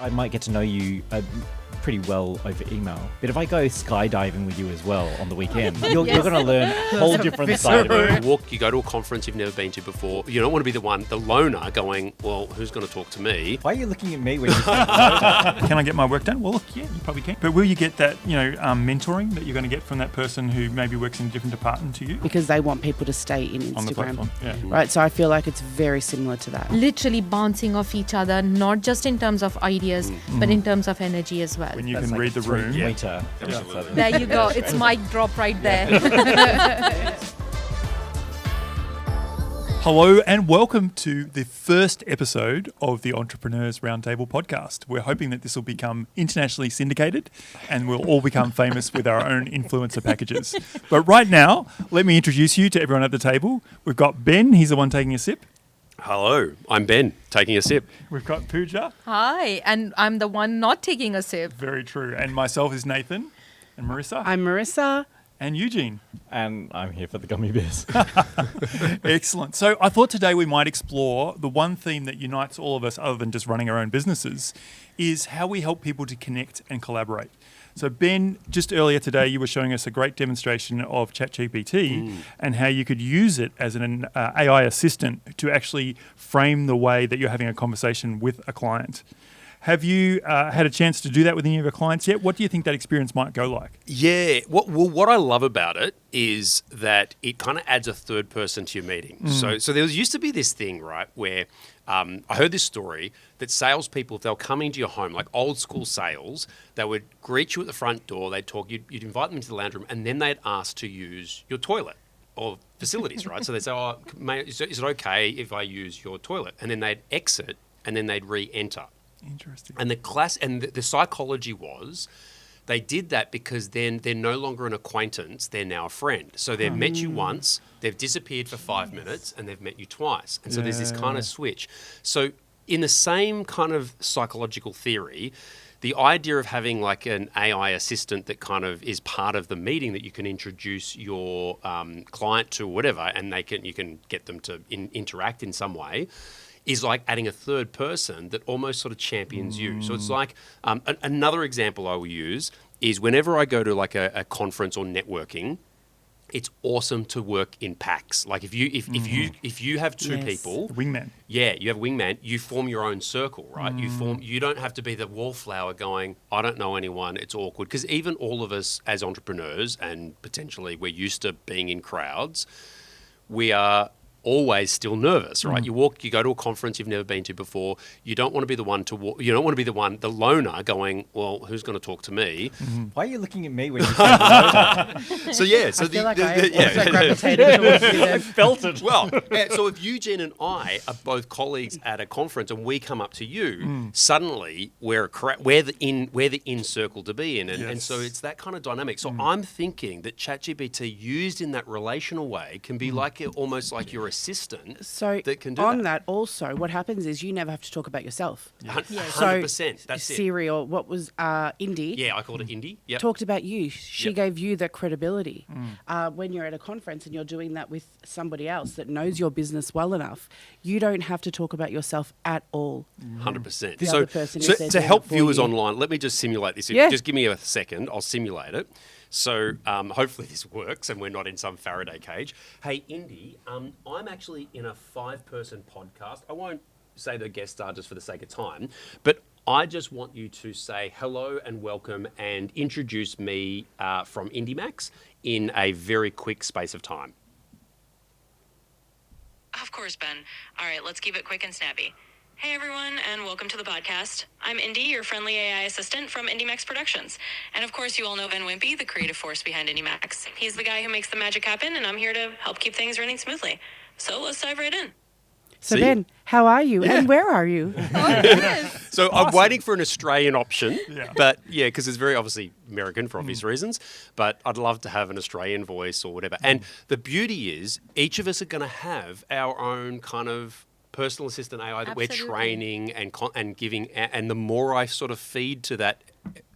I might get to know you pretty well over email. But if I go skydiving with you as well on the weekend, you're going to learn a whole different side of it. You go to a conference you've never been to before. You don't want to be the loner going, well, who's going to talk to me? Why are you looking at me when you say Can I get my work done? Well, look, yeah, you probably can. But will you get that, mentoring that you're going to get from that person who maybe works in a different department to you? Because they want people to stay in Instagram. On the platform, yeah. Right, so I feel like it's very similar to that. Literally bouncing off each other, not just in terms of ideas, but in terms of energy as well. When you can read the room. Pointer. Absolutely. There you go. It's mic drop right there. Hello and welcome to the first episode of the Entrepreneurs Roundtable podcast. We're hoping that this will become internationally syndicated and we'll all become famous with our own influencer packages. But right now, let me introduce you to everyone at the table. We've got Ben, he's the one taking a sip. Hello, I'm Ben, taking a sip. We've got Pooja. Hi, and I'm the one not taking a sip. Very true. And myself is Nathan. And Marissa. I'm Marissa. And Eugene. And I'm here for the gummy bears. Excellent. So I thought today we might explore the one theme that unites all of us other than just running our own businesses is how we help people to connect and collaborate. So Ben, just earlier today, you were showing us a great demonstration of ChatGPT and how you could use it as an AI assistant to actually frame the way that you're having a conversation with a client. Have you had a chance to do that with any of your clients yet? What do you think that experience might go like? Yeah, what I love about it is that it kind of adds a third person to your meeting. So there used to be this thing, right, where I heard this story that salespeople, if they were coming to your home, like old school sales, they would greet you at the front door, they'd talk, you'd invite them into the lounge room, and then they'd ask to use your toilet or facilities, right? So they'd say, oh, mate, is it okay if I use your toilet? And then they'd exit, and then they'd re-enter. Interesting. And the psychology was they did that because then they're no longer an acquaintance, they're now a friend. So they've met you once, they've disappeared for 5 minutes, and they've met you twice. And so there's this kind of switch. So in the same kind of psychological theory, the idea of having like an AI assistant that kind of is part of the meeting that you can introduce your client to or whatever, and you can get them to interact in some way, is like adding a third person that almost sort of champions you. So it's like another example I will use is whenever I go to like a conference or networking, it's awesome to work in packs. Like if you have two people, The wingman. Yeah, you have a wingman. You form your own circle, right? You don't have to be the wallflower going, I don't know anyone. It's awkward because even all of us as entrepreneurs and potentially we're used to being in crowds. We are always still nervous, right? You go to a conference you've never been to before. You don't want to be the one the loner going, well, who's going to talk to me? Why are you looking at me when you say that? So yeah, so I feel like I also gravitated towards you then. I felt it. Well, so if Eugene and I are both colleagues at a conference and we come up to you, suddenly we're the in circle to be in, and so it's that kind of dynamic. So I'm thinking that ChatGPT used in that relational way can be like almost like your assistant that can do that also, what happens is you never have to talk about yourself. 100%. That's it. Siri or what was Indy? Yeah, I called it Indy. Yep. Talked about you. She gave you the credibility. When you're at a conference and you're doing that with somebody else that knows your business well enough, you don't have to talk about yourself at all. 100%. The other person is there to doing help it for viewers you. online, let me just simulate this. Yeah. Just give me a second. I'll simulate it. So hopefully this works and we're not in some Faraday cage. Hey, Indy, I'm actually in a 5-person podcast. I won't say the guest star just for the sake of time, but I just want you to say hello and welcome and introduce me from Indimax in a very quick space of time. Of course, Ben. All right, let's keep it quick and snappy. Hey everyone, and welcome to the podcast. I'm Indy, your friendly AI assistant from Indimax Productions. And of course, you all know Ben Whimpey, the creative force behind Indimax. He's the guy who makes the magic happen, and I'm here to help keep things running smoothly. So let's dive right in. So Ben, how are you and where are you? So I'm waiting for an Australian option, but because it's very obviously American for obvious reasons, but I'd love to have an Australian voice or whatever. And the beauty is each of us are going to have our own kind of personal assistant AI that we're training and giving, and the more I sort of feed to that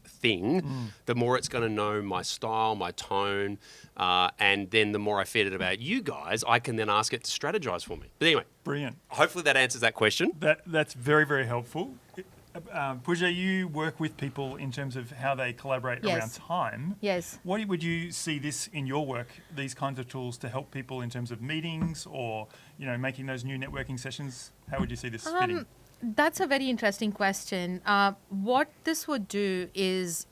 thing, the more it's going to know my style, my tone, and then the more I feed it about you guys, I can then ask it to strategize for me. But anyway, Brilliant. hopefully that answers that question. That's very, very helpful. Pooja, you work with people in terms of how they collaborate Yes. around time. Yes. What would you see this in your work, these kinds of tools to help people in terms of meetings or, making those new networking sessions? How would you see this fitting? That's a very interesting question. What this would do is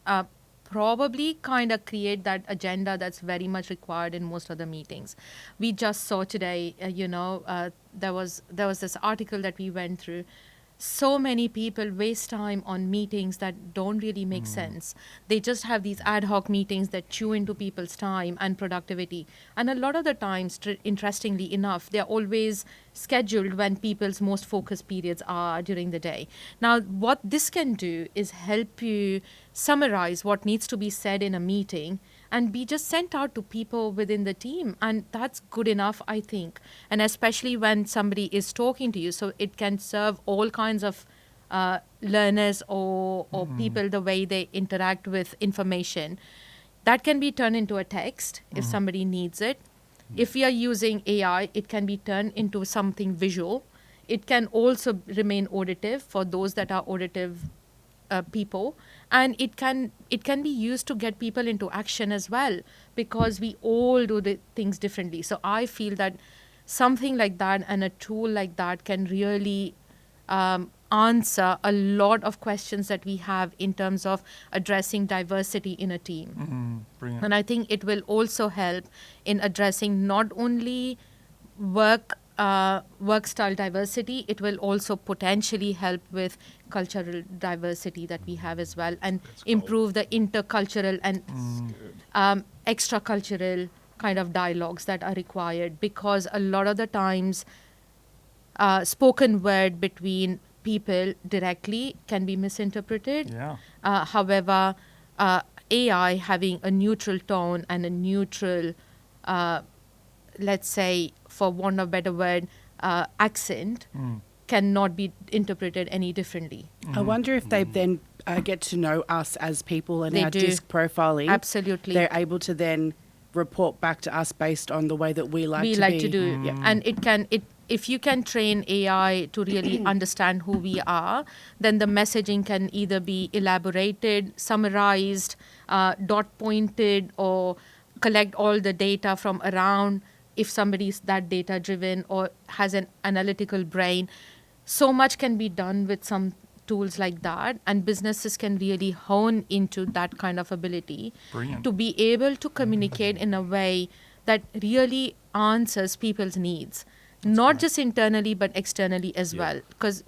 probably kind of create that agenda that's very much required in most other meetings. We just saw today, there was this article that we went through. So many people waste time on meetings that don't really make sense. They just have these ad hoc meetings that chew into people's time and productivity. And a lot of the times, interestingly enough, they're always scheduled when people's most focused periods are during the day. Now, what this can do is help you summarize what needs to be said in a meeting and be just sent out to people within the team. And that's good enough, I think. And especially when somebody is talking to you, so it can serve all kinds of learners or people, the way they interact with information. That can be turned into a text if somebody needs it. If we are using AI, it can be turned into something visual. It can also remain auditive for those that are auditive people, and it can be used to get people into action as well, because we all do the things differently. So I feel that something like that and a tool like that can really answer a lot of questions that we have in terms of addressing diversity in a team. Brilliant. And I think it will also help in addressing not only work style diversity, it will also potentially help with cultural diversity that we have as well, and improve the intercultural and extracultural kind of dialogues that are required, because a lot of the times spoken word between people directly can be misinterpreted. Yeah. However, AI having a neutral tone and a neutral let's say, for want of a better word, accent cannot be interpreted any differently. I wonder if they then get to know us as people and They our do. disc profiling. Absolutely. They're able to then report back to us based on the way that we like to be. do. Yeah. And if you can train AI to really understand who we are, then the messaging can either be elaborated, summarized, dot pointed, or collect all the data from around. If somebody is that data driven or has an analytical brain, so much can be done with some tools like that, and businesses can really hone into that kind of ability. Brilliant. To be able to communicate in a way that really answers people's needs, not just internally but externally as well, because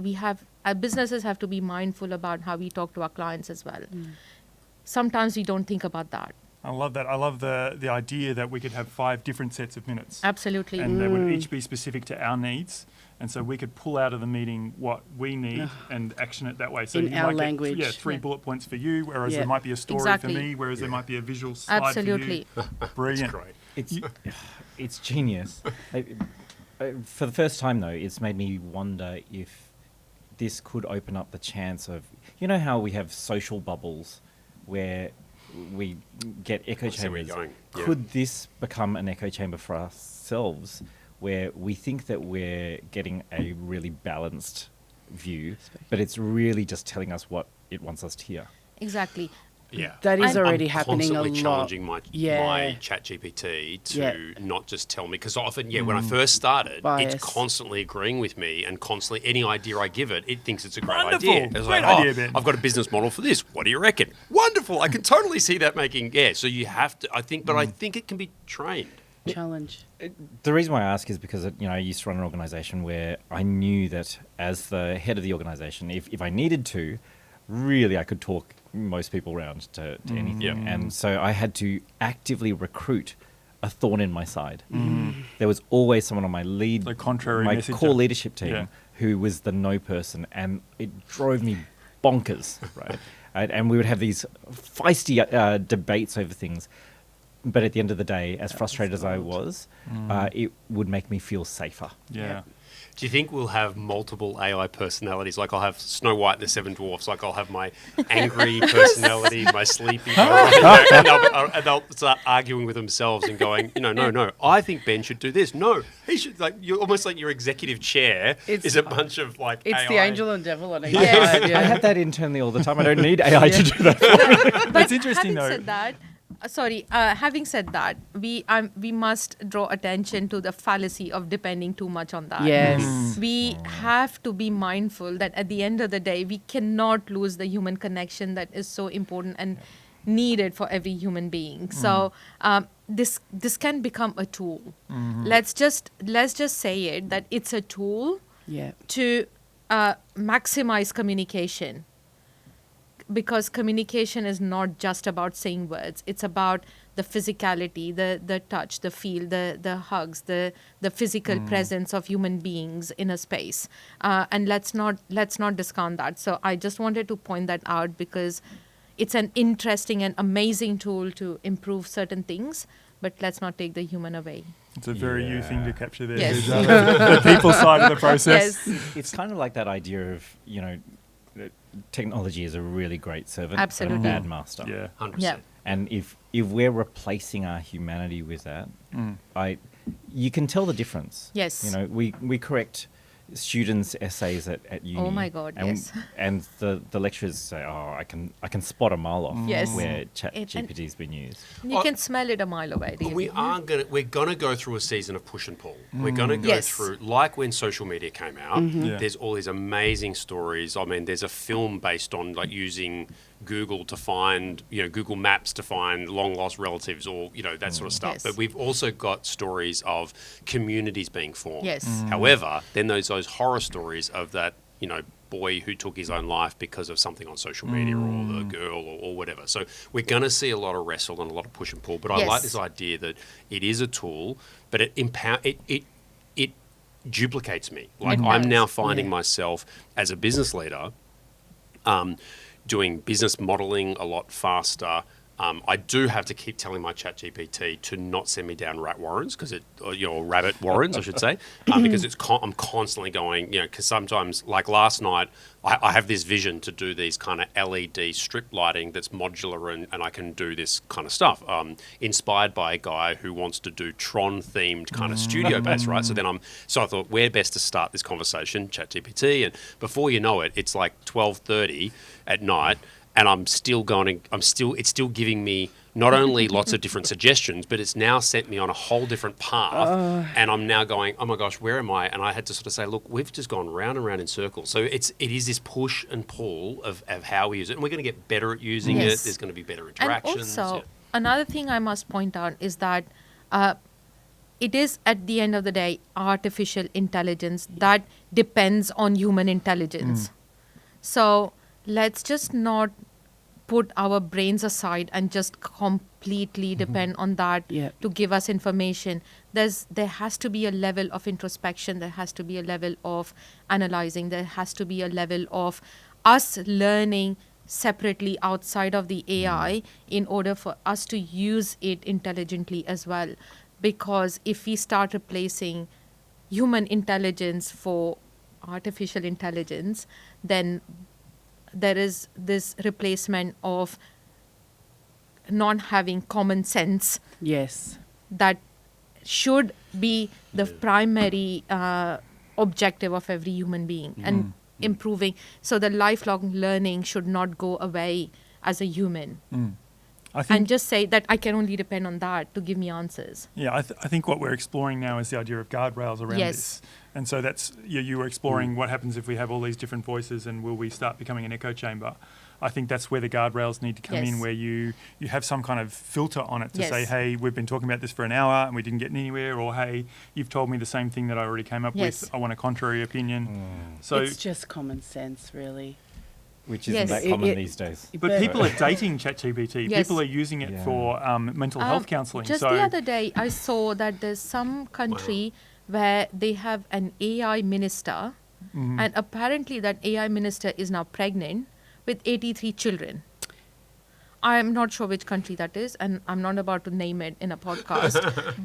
our businesses have to be mindful about how we talk to our clients as well. Sometimes we don't think about that. I love that. I love the idea that we could have 5 different sets of minutes. Absolutely. And they would each be specific to our needs. And so we could pull out of the meeting what we need and action it that way. So In you our might language. get 3 bullet points for you, whereas Yeah. there might be a story Exactly. for me, whereas there might be a visual slide Absolutely. for you. Brilliant. That's great. It's genius. For the first time, though, it's made me wonder if this could open up the chance of, how we have social bubbles where we get echo I see where chambers. you're going. Yeah. Could this become an echo chamber for ourselves, where we think that we're getting a really balanced view, but it's really just telling us what it wants us to hear? Exactly. Yeah. That is I'm already happening a constantly lot. challenging my Yeah. chat GPT to Yeah. not just tell me, because often, when I first started, Bias. it's constantly agreeing with me, and constantly any idea I give it, it thinks it's a great Wonderful. idea. It's Great like, idea, Ben. I've got a business model for this. What do you reckon? Wonderful. I can totally see that making, so you have to, I think it can be trained. Challenge. The reason why I ask is because I used to run an organization where I knew that as the head of the organization, if I needed to, really I could talk most people around to anything. Yeah. And so I had to actively recruit a thorn in my side. There was always someone on my The contrary my messenger. core leadership team Yeah. who was the no person, and it drove me bonkers, right? And we would have these feisty debates over things. But at the end of the day, as frustrated as I was, it would make me feel safer. Yeah. Do you think we'll have multiple AI personalities? Like I'll have Snow White and the Seven Dwarfs. Like I'll have my angry personality, my sleepy, and they'll start arguing with themselves and going, no, I think Ben should do this. No, he should. Like you're almost like your executive chair is a bunch of like. It's AI. the angel and devil on it. Yes. I have that internally all the time. I don't need AI to do that. But it's interesting having though. Having said that, we must draw attention to the fallacy of depending too much on that. Yes. We have to be mindful that at the end of the day, we cannot lose the human connection that is so important and needed for every human being. So this can become a tool. Let's just say it that it's a tool to maximize communication. Because communication is not just about saying words. It's about the physicality, the touch, the feel, the hugs, the physical presence of human beings in a space. And let's not discount that. So I just wanted to point that out because it's an interesting and amazing tool to improve certain things, but let's not take the human away. It's a very you thing to capture there. Yes. The people side of the process. Yes. It's kind of like that idea of, technology is a really great servant, Absolutely. but a bad master. Yeah. 100%. Yeah. And if we're replacing our humanity with that, you can tell the difference. Yes. We correct students' essays at uni. Oh my God, and, yes. And the lecturers say, I can spot a mile off Yes. where ChatGPT's been used. You can smell it a mile away. Really. We're gonna go through a season of push and pull. We're gonna go Yes. through, like when social media came out. Yeah. There's all these amazing stories. I mean, there's a film based on like using Google to find, Google Maps to find long lost relatives or that sort of stuff. Yes. But we've also got stories of communities being formed. Yes. However, then those horror stories of that boy who took his own life because of something on social media or the girl or whatever. So we're going to see a lot of wrestle and a lot of push and pull. But I Yes. like this idea that it is a tool, but it duplicates me. Like It I'm does. now finding myself as a business leader doing business modeling a lot faster. I do have to keep telling my ChatGPT to not send me down rat warrens or rabbit warrens, I should say, because I'm constantly going, because sometimes, like last night, I have this vision to do these kind of LED strip lighting that's modular and I can do this kind of stuff, inspired by a guy who wants to do Tron-themed kind of studio base, right? So I thought, where best to start this conversation? ChatGPT, and before you know it, it's like 12:30 at night. And it's still giving me not only lots of different suggestions, but it's now sent me on a whole different path. And I'm now going, oh my gosh, where am I? And I had to sort of say, look, we've just gone round and round in circles. So it is this push and pull of how we use it. And we're going to get better at using Yes. it. There's going to be better interactions. And also, another thing I must point out is that it is, at the end of the day, artificial intelligence that depends on human intelligence. So let's just not put our brains aside and just completely depend on that to give us information. There has to be a level of introspection. There has to be a level of analyzing. There has to be a level of us learning separately outside of the AI in order for us to use it intelligently as well. Because if we start replacing human intelligence for artificial intelligence, then there is this replacement of not having common sense. Yes. That should be the primary objective of every human being and improving. So the lifelong learning should not go away as a human. I think, And just say that I can only depend on that to give me answers. yeah, I think what we're exploring now is the idea of guardrails around Yes. this. And so that's, you were exploring what happens if we have all these different voices and will we start becoming an echo chamber? I think that's where the guardrails need to come in, Yes. where you have some kind of filter on it to Yes. say, hey, we've been talking about this for an hour and we didn't get anywhere, or hey, you've told me the same thing that I already came up Yes. with. I want a contrary opinion. So, It's just common sense, really. Which isn't Yes. that common It- these days. but people are dating ChatGPT. Yes. People are using it Yeah. for mental health counselling. Just so the other day, I saw that there's some country where they have an AI minister, and apparently that AI minister is now pregnant with 83 children. I'm not sure which country that is, and I'm not about to name it in a podcast.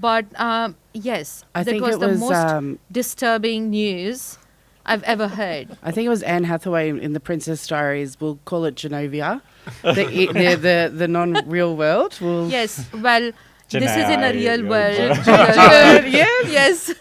But yes, I that think was it the was, most disturbing news I've ever heard. I think it was Anne Hathaway in the Princess Diaries. We'll call it Genovia. The non-real world. Yes, well, this is in a real Genai, world. Yes. Yes.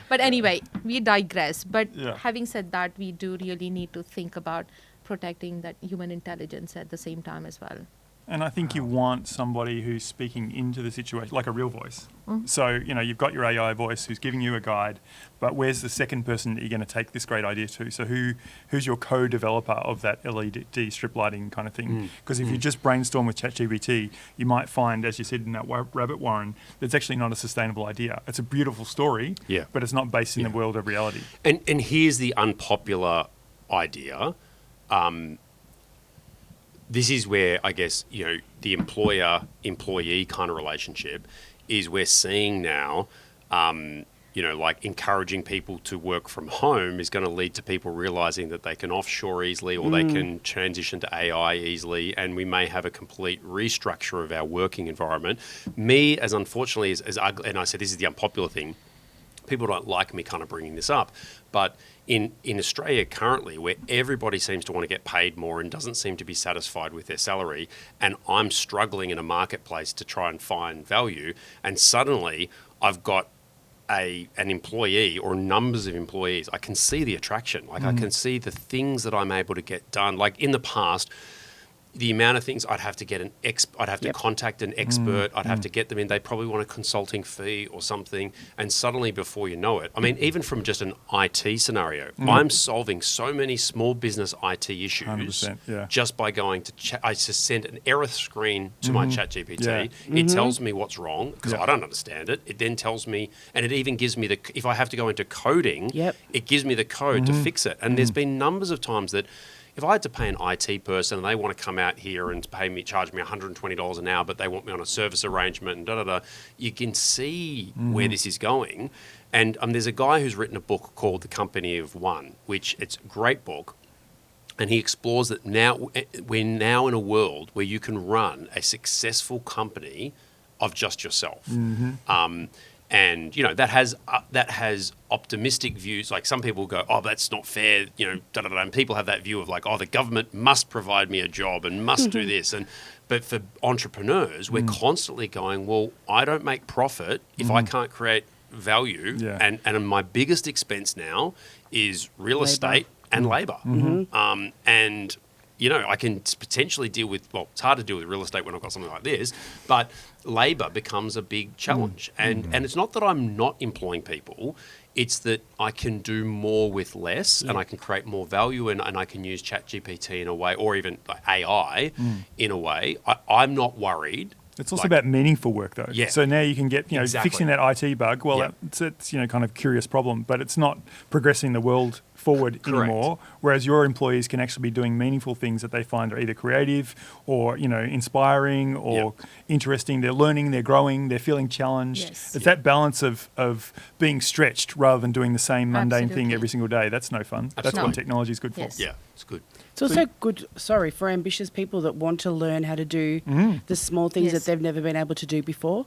But anyway, we digress. But Yeah. having said that, we do really need to think about protecting that human intelligence at the same time as well. And I think you want somebody who's speaking into the situation, like a real voice. So, you've got your AI voice who's giving you a guide, but where's the second person that you're going to take this great idea to? So who's your co-developer of that LED strip lighting kind of thing? Because if you just brainstorm with ChatGPT, you might find, as you said in that rabbit warren, that's actually not a sustainable idea. It's a beautiful story, but it's not based in the world of reality. And here's the unpopular idea. This is where I guess, the employer-employee kind of relationship is we're seeing now, like encouraging people to work from home is going to lead to people realizing that they can offshore easily or they can transition to AI easily, and we may have a complete restructure of our working environment. Me, as unfortunately as ugly, and I said this is the unpopular thing, people don't like me kind of bringing this up, but in Australia currently, where everybody seems to want to get paid more and doesn't seem to be satisfied with their salary, and I'm struggling in a marketplace to try and find value, and suddenly I've got an employee or numbers of employees, I can see the attraction. Like I can see the things that I'm able to get done. Like in the past, the amount of things I'd have to get I'd have to contact an expert, I'd have to get them in, they'd probably want a consulting fee or something, and suddenly before you know it, I mean, even from just an IT scenario, I'm solving so many small business IT issues 100%, just by going to I just send an error screen to my ChatGPT. It tells me what's wrong because I don't understand it. It then tells me, and it even gives me if I have to go into coding, it gives me the code to fix it. And there's been numbers of times that if I had to pay an IT person and they want to come out here and charge me $120 an hour, but they want me on a service arrangement and you can see where this is going. And there's a guy who's written a book called The Company of One, which it's a great book. And he explores that we're now in a world where you can run a successful company of just yourself. And that has optimistic views. Like some people go, oh, that's not fair, And people have that view of like, oh, the government must provide me a job and must do this. But for entrepreneurs, we're constantly going, well, I don't make profit if I can't create value. And my biggest expense now is real estate and labour. And I can potentially deal with, well, it's hard to deal with real estate when I've got something like this, but labour becomes a big challenge. And it's not that I'm not employing people, it's that I can do more with less and I can create more value and I can use ChatGPT in a way, or even like AI in a way. I'm not worried. It's also about meaningful work, though. Yeah. So now you can get, fixing that IT bug. Well, it's kind of curious problem, but it's not progressing the world forward anymore. Whereas your employees can actually be doing meaningful things that they find are either creative or, inspiring or interesting. They're learning, they're growing, they're feeling challenged. Yes. It's that balance of being stretched rather than doing the same mundane thing every single day. That's no fun. Absolutely. That's what technology is good for. Yes. Yeah, it's good. It's also good, for ambitious people that want to learn how to do the small things that they've never been able to do before.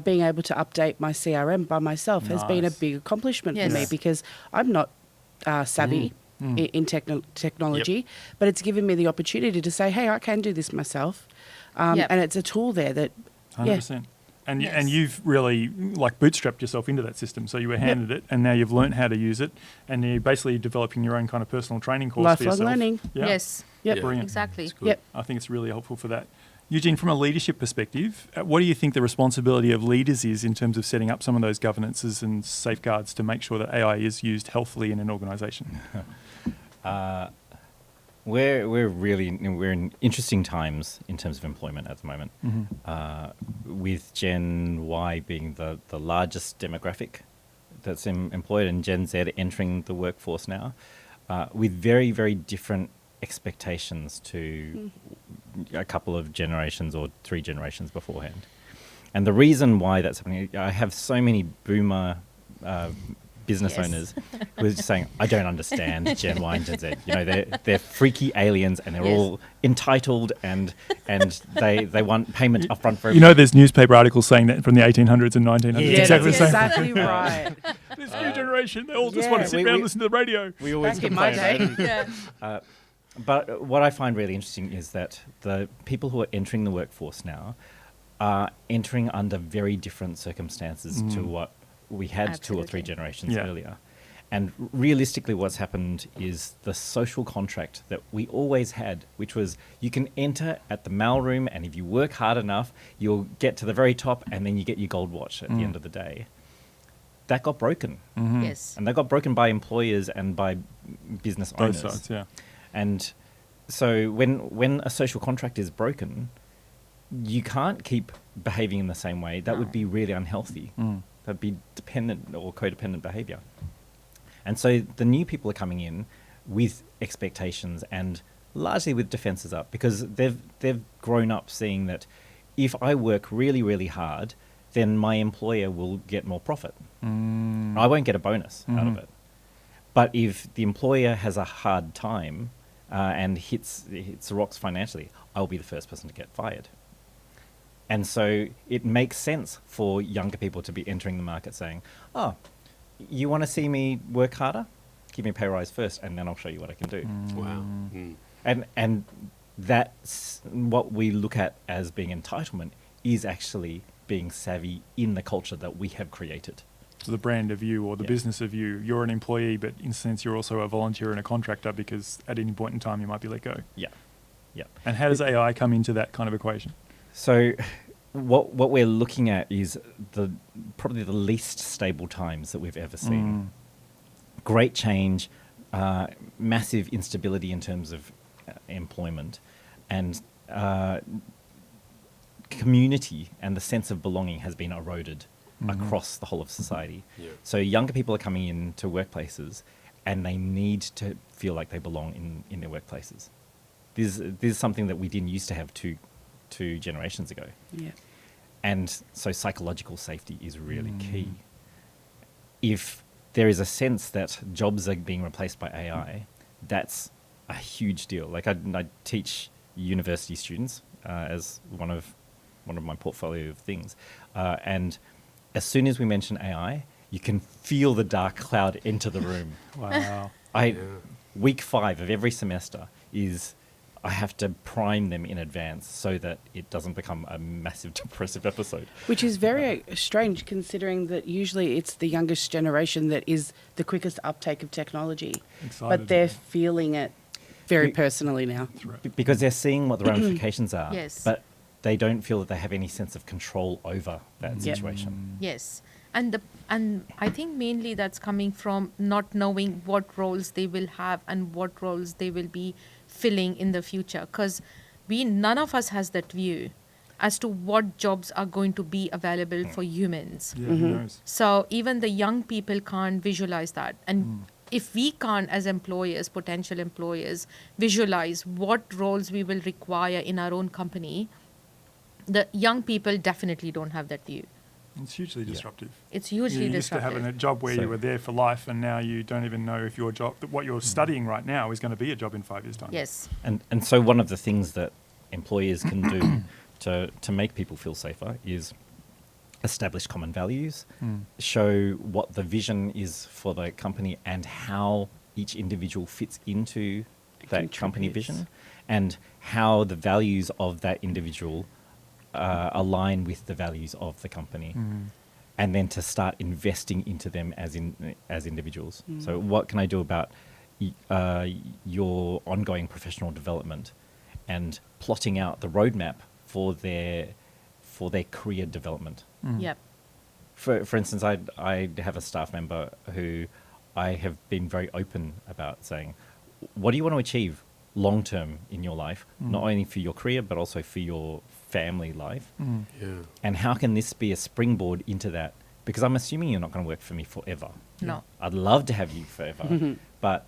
Being able to update my CRM by myself has been a big accomplishment for me because I'm not savvy in technology, but it's given me the opportunity to say, hey, I can do this myself. And it's a tool there that... 100%. And you've really bootstrapped yourself into that system. So you were handed it, and now you've learned how to use it, and you're basically developing your own kind of personal training course for yourself. Lifelong learning. Yeah. Yes. Yep. Brilliant. Exactly. I think it's really helpful for that. Eugene, from a leadership perspective, what do you think the responsibility of leaders is in terms of setting up some of those governances and safeguards to make sure that AI is used healthily in an organisation? We're in interesting times in terms of employment at the moment, with Gen Y being the largest demographic that's employed and Gen Z entering the workforce now, with very, very different expectations to a couple of generations or 3 generations beforehand. And the reason why that's happening, I have so many boomer business Yes. owners who were just saying, I don't understand Gen Y and Gen Z. You know, they're freaky aliens and they're Yes. all entitled and they want payment upfront for You know, there's newspaper articles saying that from the 1800s and 1900s. Yeah, exactly the that's same. exactly right. This new generation, they all just yeah. want to sit We- around we- and listen to the radio. we always Back in my complain. day. Yeah. But what I find really interesting is that the people who are entering the workforce now are entering under very different circumstances to what we had 2 or 3 Absolutely. generations Yeah. earlier. And realistically, what's happened is the social contract that we always had, which was you can enter at the mailroom, and if you work hard enough, you'll get to the very top, and then you get your gold watch at the end of the day. That got broken. Yes. And that got broken by employers and by business Both owners. sides, yeah. And so when a social contract is broken, you can't keep behaving in the same way. That would be really unhealthy. That'd be dependent or codependent behavior. And so the new people are coming in with expectations and largely with defenses up because they've grown up seeing that if I work really, really hard, then my employer will get more profit. I won't get a bonus out of it. But if the employer has a hard time and hits the rocks financially, I'll be the first person to get fired. And so it makes sense for younger people to be entering the market saying, oh, you want to see me work harder? Give me a pay rise first, and then I'll show you what I can do. Wow. And that's what we look at as being entitlement is actually being savvy in the culture that we have created. So the brand of you or the Yeah. business of you, you're an employee, but in a sense you're also a volunteer and a contractor because at any point in time you might be let go. Yeah, yeah. And how does AI come into that kind of equation? So what we're looking at is probably the least stable times that we've ever seen. Great change, massive instability in terms of employment, and community and the sense of belonging has been eroded across the whole of society. Yeah. So younger people are coming into workplaces and they need to feel like they belong in their workplaces. This is something that we didn't used to have two generations ago. Yeah. And so psychological safety is really key. If there is a sense that jobs are being replaced by AI, that's a huge deal. Like I teach university students as one of my portfolio of things. And as soon as we mention AI, you can feel the dark cloud enter the room. Wow. Week 5 of every semester is I have to prime them in advance so that it doesn't become a massive depressive episode. Which is very strange considering that usually it's the youngest generation that is the quickest uptake of technology. Excited. But they're feeling it very We- personally now. Because they're seeing what the ramifications are, Yes. but they don't feel that they have any sense of control over that Yep. situation. Yes, and I think mainly that's coming from not knowing what roles they will have and what roles they will be filling in the future. Because none of us has that view as to what jobs are going to be available for humans. Yeah, who knows? So even the young people can't visualize that. And if we can't, as employers, potential employers, visualize what roles we will require in our own company, the young people definitely don't have that view. It's hugely disruptive. It's hugely You used to disruptive. having a job where So- you were there for life, and now you don't even know if your job, what you're studying right now, is going to be a job in 5 years' time. Yes. And so one of the things that employers can do to make people feel safer is establish common values, show what the vision is for the company and how each individual fits into that company Contributes. vision, and how the values of that individual align with the values of the company. And then to start investing into them as individuals. So what can I do about your ongoing professional development, and plotting out the roadmap for their career development. Yep. For instance, I have a staff member who I have been very open about saying, what do you want to achieve long term in your life, not only for your career but also for your family life, Yeah. and how can this be a springboard into that? Because I'm assuming you're not going to work for me forever. No. I'd love to have you forever, but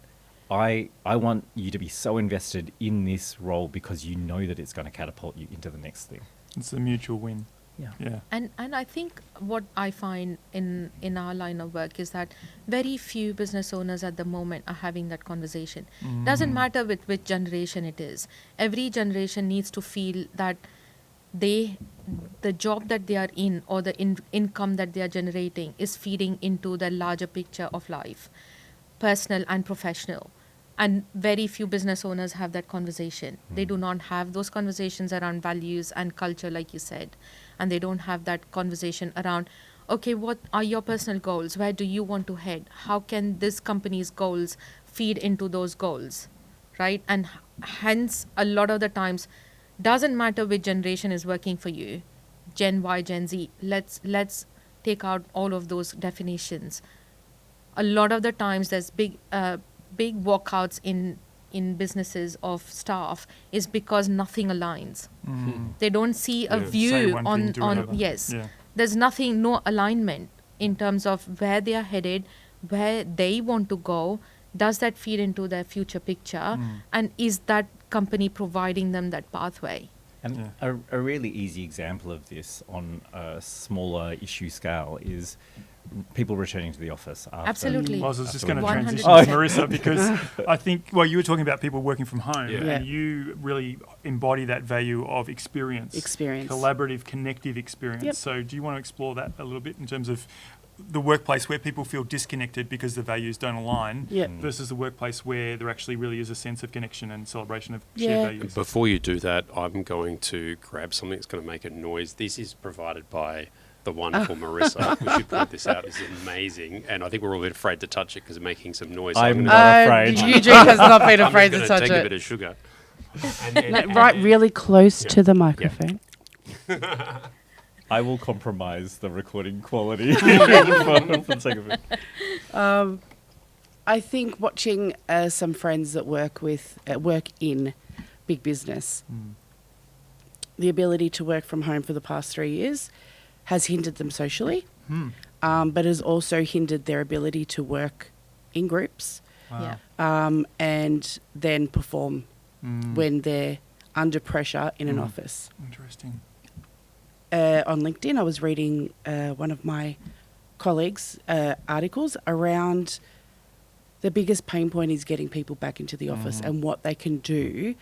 I want you to be so invested in this role because you know that it's going to catapult you into the next thing. It's a mutual win. Yeah. And I think what I find in our line of work is that very few business owners at the moment are having that conversation. Doesn't matter with which generation it is. Every generation needs to feel that the job that they are in, or the income that they are generating, is feeding into the larger picture of life, personal and professional. And very few business owners have that conversation. They do not have those conversations around values and culture, like you said. And they don't have that conversation around, okay, what are your personal goals? Where do you want to head? How can this company's goals feed into those goals, right? And hence, a lot of the times, doesn't matter which generation is working for you, Gen Y, Gen Z, let's take out all of those definitions. A lot of the times there's big walkouts in businesses of staff is because nothing aligns. They don't see a Say view one thing, on do another. yes. Yeah. There's no alignment in terms of where they are headed, where they want to go. Does that feed into their future picture? And is that company providing them that pathway? And a really easy example of this on a smaller issue scale is people returning to the office after. Absolutely. I was just going to 100%. transition to Marissa, because I think, well, you were talking about people working from home, Yeah. and you really embody that value of experience. Collaborative, connective experience. Yep. So do you want to explore that a little bit in terms of the workplace where people feel disconnected because the values don't align Yep. versus the workplace where there actually really is a sense of connection and celebration of Yeah. shared values? Before you do that, I'm going to grab something that's going to make a noise. This is provided by the wonderful Marissa. We should point this out. This is amazing. And I think we're all a bit afraid to touch it because it's making some noise. So I'm gonna- not afraid. Eugene has not been I'm afraid just to gonna touch take a bit it. of sugar. Like, really close to the microphone. I will compromise the recording quality for the sake of it. I think watching some friends that work in big business, the ability to work from home for the past 3 years has hindered them socially, but has also hindered their ability to work in groups Yeah. and then perform when they're under pressure in an office. Interesting. On LinkedIn, I was reading one of my colleagues' articles around the biggest pain point is getting people back into the office and what they can do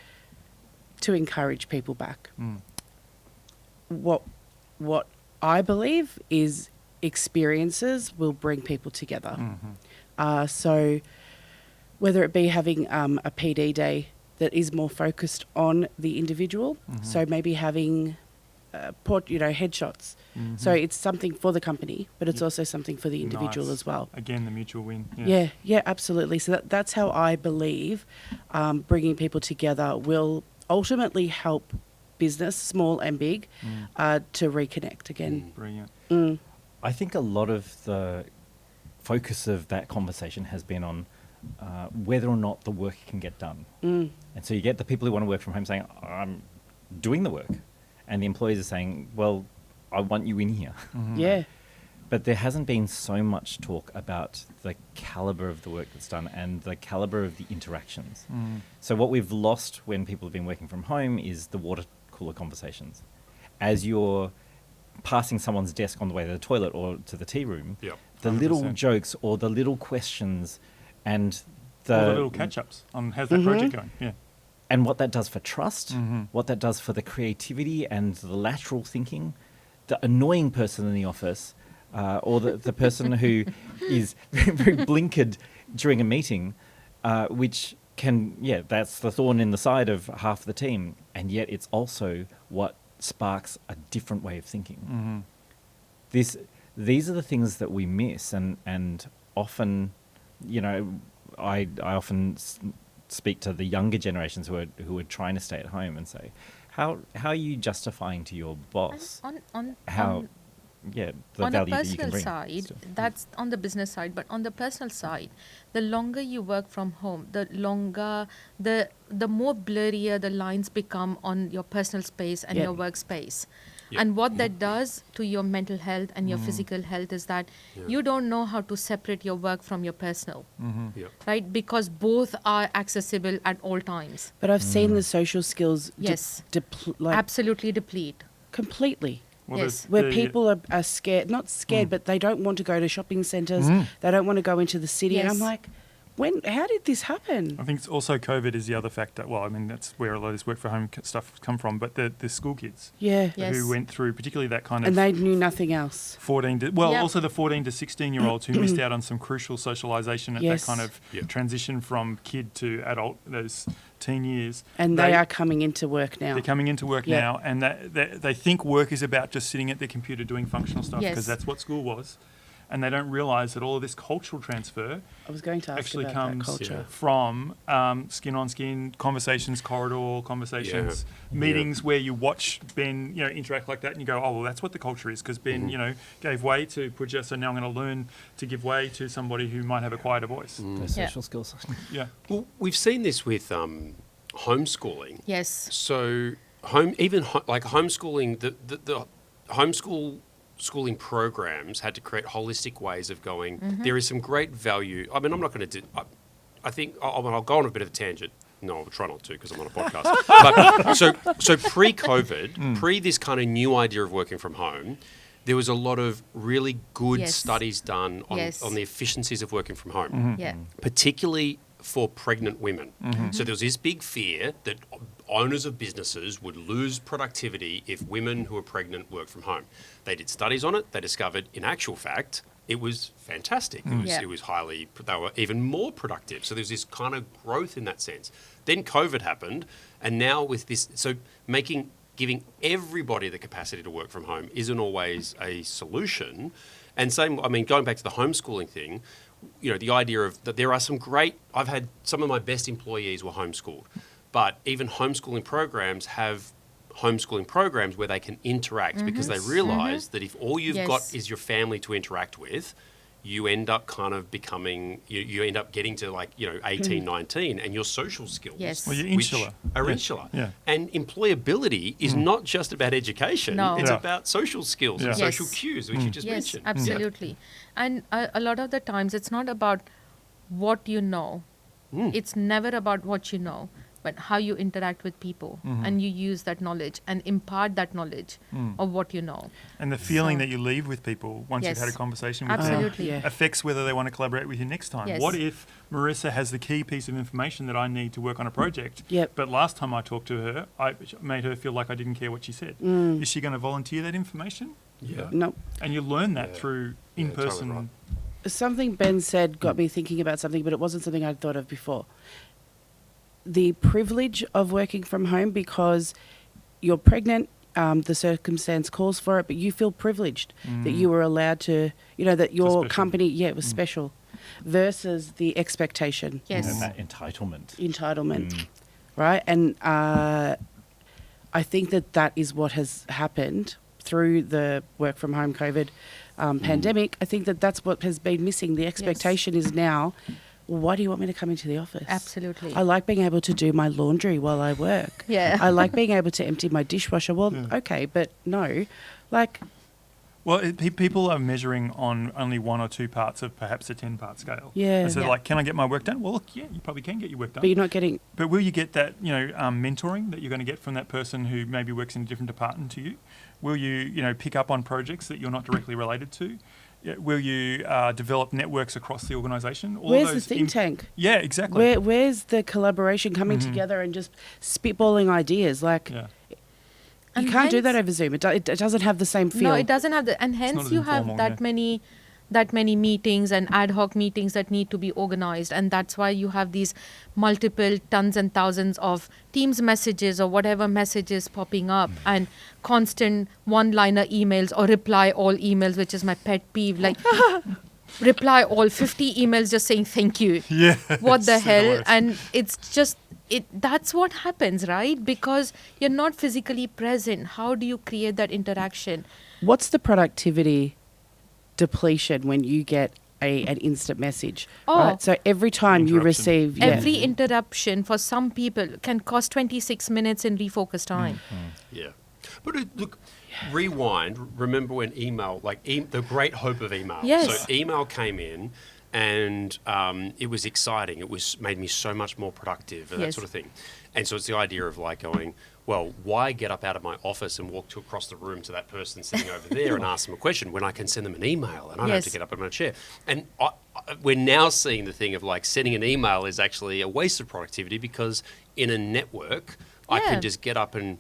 to encourage people back. What I believe is experiences will bring people together. So whether it be having a PD day that is more focused on the individual, so maybe having headshots. So it's something for the company, but it's also something for the individual Nice. as well. Again, the mutual win. Yeah, absolutely. So that's how I believe bringing people together will ultimately help business, small and big, to reconnect again. Brilliant. I think a lot of the focus of that conversation has been on whether or not the work can get done. And so you get the people who want to work from home saying, I'm doing the work. And the employees are saying, well, I want you in here. Yeah. But there hasn't been so much talk about the caliber of the work that's done and the caliber of the interactions. So what we've lost when people have been working from home is the water cooler conversations. As you're passing someone's desk on the way to the toilet or to the tea room, Yep. the little 100%. jokes or the little questions and All the little catch-ups on how's that project going. Yeah. and what that does for trust, what that does for the creativity and the lateral thinking, the annoying person in the office, or the person who is very blinkered during a meeting, which can, that's the thorn in the side of half the team, and yet it's also what sparks a different way of thinking. These are the things that we miss, and often, I often speak to the younger generations who are trying to stay at home and say, how are you justifying to your boss On the on value a that you can personal bring? side, still. that's on the business side, but on the personal side, the longer you work from home, the longer, the more blurrier the lines become on your personal space and your workspace. Yep. And what that does to your mental health and your physical health is that you don't know how to separate your work from your personal, Yep. right? Because both are accessible at all times. But I've seen the social skills Yes. like Absolutely deplete. completely. Well, Yes. where people are scared, not scared, but they don't want to go to shopping centres. They don't want to go into the city. And I'm Yes. like, how did this happen? I think it's also COVID is the other factor. Well, I mean, that's where a lot of this work for home stuff come from, but the school kids Yeah. Yes. who went through particularly that kind of And they knew nothing else. 14 to, Yep. also the 14 to 16-year-olds who missed out on some crucial socialisation at Yes. that kind of Yep. transition from kid to adult, those teen years. And they are coming into work now. They're coming into work Yeah. now, and they think work is about just sitting at their computer doing functional stuff Yes. because that's what school was. And they don't realise that all of this cultural transfer I was going to ask actually about comes that culture. from skin-on-skin conversations, corridor conversations, meetings where you watch Ben, interact like that, and you go, oh, well, that's what the culture is, because Ben, gave way to Pooja, so now I'm going to learn to give way to somebody who might have a quieter voice. Those Yeah. social skills. Yeah. Well, we've seen this with homeschooling. Yes. So homeschooling, the schooling programs had to create holistic ways of going. There is some great value. I mean, I'm not going to do. I think I'll go on a bit of a tangent. No, I'll try not to because I'm on a podcast. But so pre-COVID, pre this kind of new idea of working from home, there was a lot of really good Yes. studies done on, Yes. on the efficiencies of working from home, Yeah. particularly for pregnant women. So there was this big fear that owners of businesses would lose productivity if women who are pregnant work from home. They did studies on it. They discovered, in actual fact, it was fantastic. Yeah. It was they were even more productive. So there's this kind of growth in that sense. Then COVID happened, and now with this, so giving everybody the capacity to work from home isn't always a solution. And same, I mean, going back to the homeschooling thing, the idea of that there are I've had some of my best employees were homeschooled, but even homeschooling programs have homeschooling programs where they can interact because they realize that if all you've got Yes. is your family to interact with, you end up kind of becoming, you end up getting to 18, 19 and your social skills. Yes. Well, you're which insular. are Yeah. insular. Yeah. And employability is not just about education. No. It's Yeah. about social skills and Yeah. social Yes. cues, which you just Yes, mentioned. absolutely. And a lot of the times it's not about what you know. It's never about what you know, but how you interact with people and you use that knowledge and impart that knowledge of what you know. And the feeling So- that you leave with people once you've Yes. had a conversation with Absolutely. them Yeah. affects whether they want to collaborate with you next time. Yes. What if Marissa has the key piece of information that I need to work on a project, Yep. but last time I talked to her, I made her feel like I didn't care what she said. Is she going to volunteer that information? Yeah. No. And you learn that Yeah. through Yeah, in-person. totally right. Something Ben said got me thinking about something, but it wasn't something I'd thought of before. The privilege of working from home because you're pregnant, the circumstance calls for it, but you feel privileged that you were allowed to, that your special. company, it was special, versus the expectation, Yes. And that entitlement. entitlement, right? And I think that is what has happened through the work from home COVID pandemic. I think that's what has been missing. The expectation is now, well, why do you want me to come into the office? Absolutely. I like being able to do my laundry while I work. Yeah. I like being able to empty my dishwasher. Well, okay, but no. Well, people are measuring on only one or two parts of perhaps a 10-part scale. Yeah. And so Yeah. can I get my work done? Well, look, yeah, you probably can get your work done. but you're not getting, But will you get that, mentoring that you're going to get from that person who maybe works in a different department to you? Will you, pick up on projects that you're not directly related to? Yeah, will you develop networks across the organisation? All where's the those think tank? Yeah, exactly. Where's the collaboration coming together and just spitballing ideas? Yeah. You And can't do that hence- over Zoom. It doesn't have the same feel. No, it doesn't have the, and not hence as you have informal, that many meetings and ad hoc meetings that need to be organized, and that's why you have these multiple tons and thousands of Teams messages or whatever messages popping up, and constant one-liner emails or reply all emails, which is my pet peeve. Like reply all 50 emails just saying thank you. Yeah. What the it's hell? worst. And it's just that's what happens, right? Because you're not physically present. How do you create that interaction? What's the productivity depletion when you get an instant message? Oh. Right? So every time you Interruption. receive Every interruption for some people can cost 26 minutes in refocus time. Yeah. But look, rewind. Remember when email, the great hope of email. Yes. So email came in and it was exciting. It made me so much more productive and that Yes. sort of thing. And so it's the idea of like going, well, why get up out of my office and walk across the room to that person sitting over there and ask them a question when I can send them an email and I don't have to get up in my chair? And we're now seeing the thing of like sending an email is actually a waste of productivity, because in a network, I can just get up and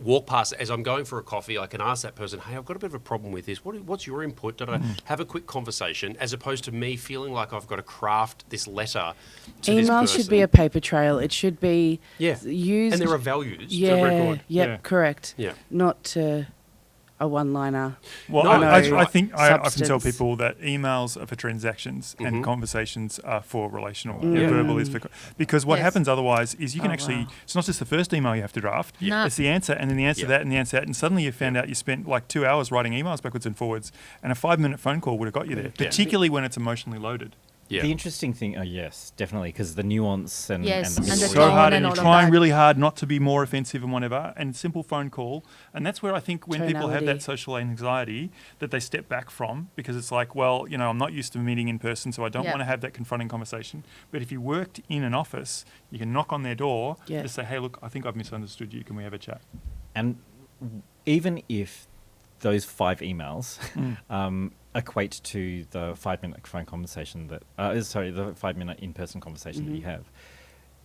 walk past as I'm going for a coffee. I can ask that person, hey, I've got a bit of a problem with this. What's your input? Did I have a quick conversation, as opposed to me feeling like I've got to craft this letter to this Email person. should be a paper trail. It should be used. And there are values to Yeah, record. correct. Yeah. Not a one-liner. Well, No, I think I often tell substance. people that emails are for transactions and conversations are for relational. Verbal is for... Because what happens otherwise is you can actually... It's not just the first email you have to draft. No. It's the answer, and then the answer to that, and the answer to that, and suddenly you found out you spent like 2 hours writing emails backwards and forwards, and a 5-minute phone call would have got you there, particularly when it's emotionally loaded. Yeah. The interesting thing, yes, definitely, because the nuance and Yes, and the and the So tone hard, and and all you're of trying that. really hard not to be more offensive and whatever, and simple phone call. And that's where I think when people have that Tonality. social anxiety, that they step back from, because it's like, well, I'm not used to meeting in person, so I don't want to have that confronting conversation. But if you worked in an office, you can knock on their door, just say, hey, look, I think I've misunderstood you. Can we have a chat? And even if those 5 emails equate to the 5-minute phone conversation the 5-minute in-person conversation that you have,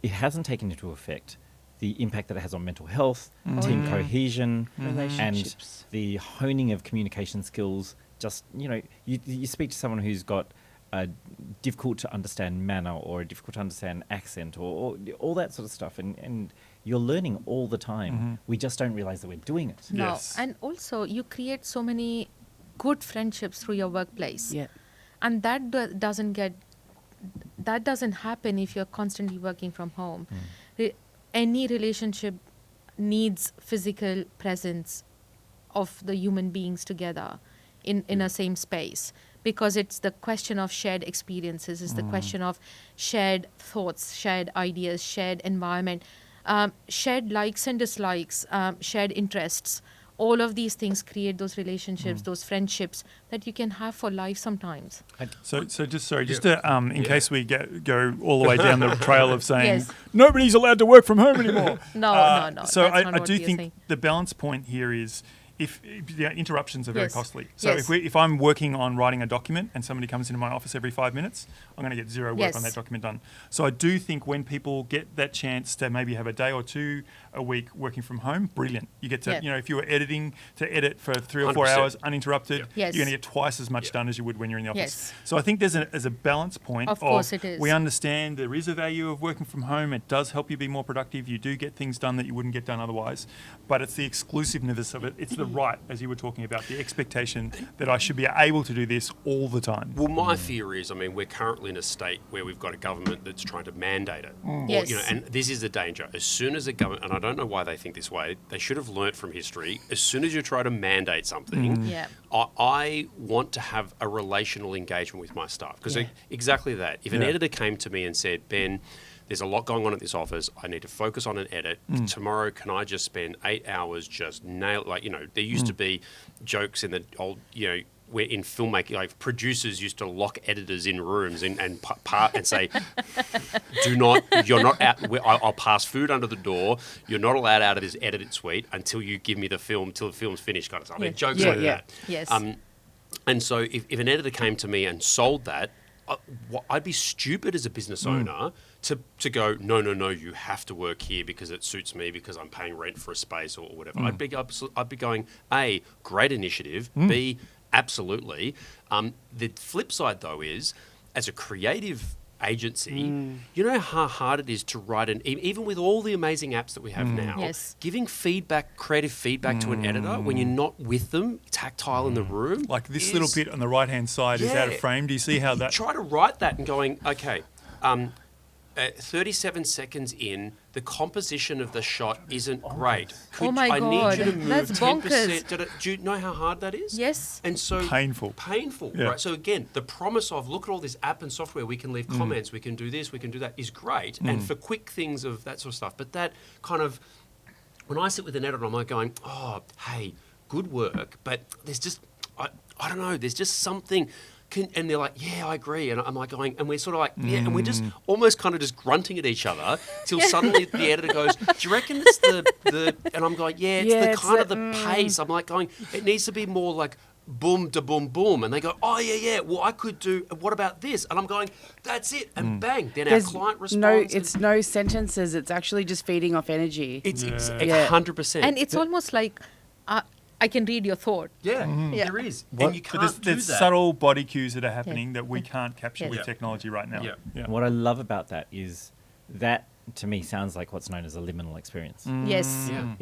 it hasn't taken into effect the impact that it has on mental health, team cohesion, and Relationships. the honing of communication skills. Just, you speak to someone who's got a difficult to understand manner or a difficult to understand accent or all that sort of stuff, and you're learning all the time. We just don't realize that we're doing it. No, Yes. and also you create so many good friendships through your workplace. Yeah. And that doesn't happen if you're constantly working from home. Any relationship needs physical presence of the human beings together in a same space, because it's the question of shared experiences, it's the question of shared thoughts, shared ideas, shared environment, shared likes and dislikes, shared interests. All of these things create those relationships, those friendships that you can have for life sometimes. So just to in case we go all the way down the trail of saying Yes. nobody's allowed to work from home anymore. No. So that's not I what do we are think saying. the balance point here is if interruptions are very Yes. costly. So Yes. if I'm working on writing a document and somebody comes into my office every 5 minutes, I'm going to get zero work Yes. on that document done. So I do think when people get that chance to maybe have a day or two a week working from home, brilliant. You get to, Yeah. if you were editing, to edit for 3 or 4 100%. hours uninterrupted, Yes. you're going to get twice as much done as you would when you're in the office. Yes. So I think there's a balance point. Of course it is. We understand there is a value of working from home. It does help you be more productive. You do get things done that you wouldn't get done otherwise. But it's the exclusiveness of it. It's the right, as you were talking about, the expectation that I should be able to do this all the time. Well, my fear is, we're currently in a state where we've got a government that's trying to mandate it. Yes. And this is the danger. As soon as a government, and I don't know why they think this way, they should have learnt from history. As soon as you try to mandate something, Yeah. I want to have a relational engagement with my staff. Because exactly that. If an editor came to me and said, Ben, there's a lot going on at this office. I need to focus on an edit. Tomorrow, can I just spend 8 hours just there used to be jokes in the old, where in filmmaking, like producers used to lock editors in rooms and say, you're not out. I'll pass food under the door. You're not allowed out of this edited suite until you give me the film, till the film's finished. Kind of stuff. Jokes like that. Yes. And so if an editor came to me and sold that, I'd be stupid as a business owner to go, no, you have to work here because it suits me, because I'm paying rent for a space or whatever. I'd be going, A, great initiative, B, absolutely. The flip side, though, is as a creative agency, you know how hard it is to write even with all the amazing apps that we have now, Yes. giving creative feedback to an editor when you're not with them, tactile in the room. Like this little bit on the right-hand side is out of frame. Do you see how that... Try to write that and going, okay, 37 seconds in, the composition of the shot isn't great. Oh my I God, need you to move that's 10%. bonkers. Do you know how hard that is? Yes. And so Painful. Painful, right? So again, the promise of look at all this app and software, we can leave comments, we can do this, we can do that, is great. And for quick things of that sort of stuff. But that kind of, when I sit with an editor, I'm like going, oh, hey, good work, but there's just, I don't know, there's just something. and they're like, yeah, I agree. And I'm like going, and we're sort of like, yeah, and we're just almost kind of just grunting at each other till suddenly the editor goes, do you reckon it's the and I'm going, yeah, it's the pace. I'm like going, it needs to be more like boom to boom boom. And they go, oh, yeah, well, I could do, what about this? And I'm going, that's it. And bang, then our client responds. It's no sentences. It's actually just feeding off energy. It's 100%. And it's almost like I can read your thought. Yeah, there is. And you can't do there's that. subtle body cues that are happening that we can't capture with technology right now. Yeah. What I love about that is that, to me, sounds like what's known as a liminal experience. Yes. Yeah.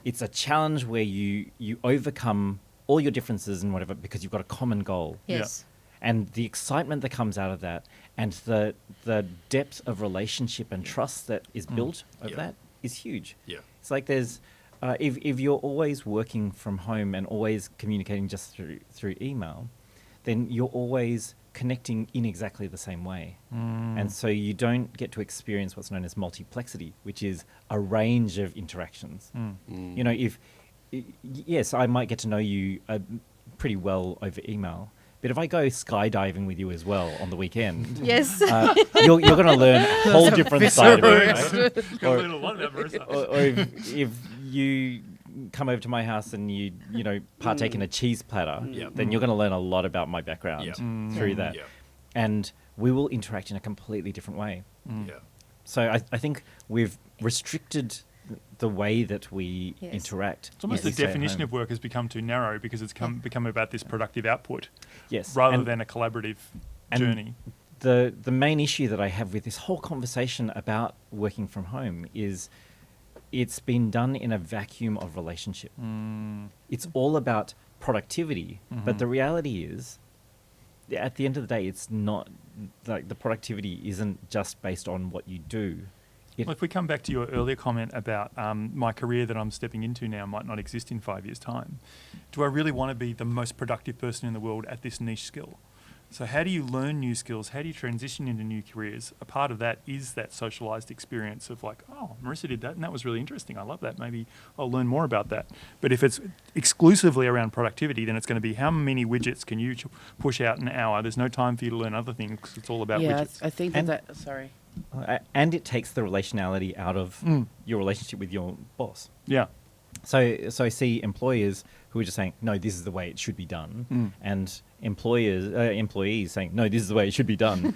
It's a challenge where you overcome all your differences and whatever because you've got a common goal. Yes. And the excitement that comes out of that and the depth of relationship and trust that is built of that is huge. Yeah. It's like there's, if you're always working from home and always communicating just through email, then you're always connecting in exactly the same way. And so you don't get to experience what's known as multiplexity, which is a range of interactions. You know, yes, I might get to know you pretty well over email, but if I go skydiving with you as well on the weekend, Yes. you're going to learn a whole different side of it. Right? Or If you come over to my house and you partake in a cheese platter, then you're going to learn a lot about my background through that. Yeah. And we will interact in a completely different way. Yeah. So I think we've restricted the way that we interact. It's almost the definition of work has become too narrow because it's become about this productive output rather than a collaborative journey. The main issue that I have with this whole conversation about working from home is it's been done in a vacuum of relationship. It's all about productivity, but the reality is, at the end of the day, it's not like the productivity isn't just based on what you do. Well, if we come back to your earlier comment about my career that I'm stepping into now might not exist in 5 years' time, do I really want to be the most productive person in the world at this niche skill? So how do you learn new skills? How do you transition into new careers? A part of that is that socialized experience of like, oh, Marissa did that and that was really interesting. I love that. Maybe I'll learn more about that. But if it's exclusively around productivity, then it's going to be how many widgets can you push out an hour? There's no time for you to learn other things because it's all about widgets. I think sorry. And it takes the relationality out of your relationship with your boss. Yeah. So I see employers who are just saying, no, this is the way it should be done. And employees saying, no, this is the way it should be done.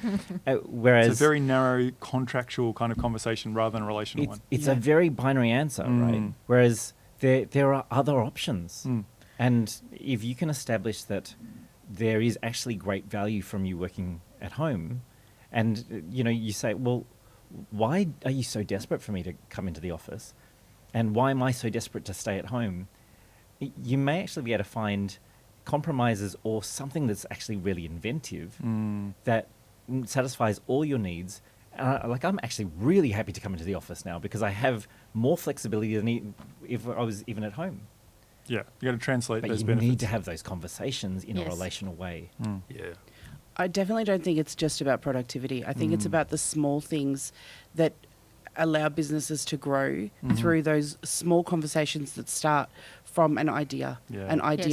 Whereas it's a very narrow contractual kind of conversation rather than a relational one. It's a very binary answer, right? Whereas there are other options. And if you can establish that there is actually great value from you working at home, and you say, well, why are you so desperate for me to come into the office? And why am I so desperate to stay at home? You may actually be able to find compromises or something that's actually really inventive that satisfies all your needs. I'm actually really happy to come into the office now because I have more flexibility than if I was even at home. Yeah, you got to translate but those you benefits. need to have those conversations in a relational way. Yeah. I definitely don't think it's just about productivity. I think it's about the small things that allow businesses to grow through those small conversations that start from an idea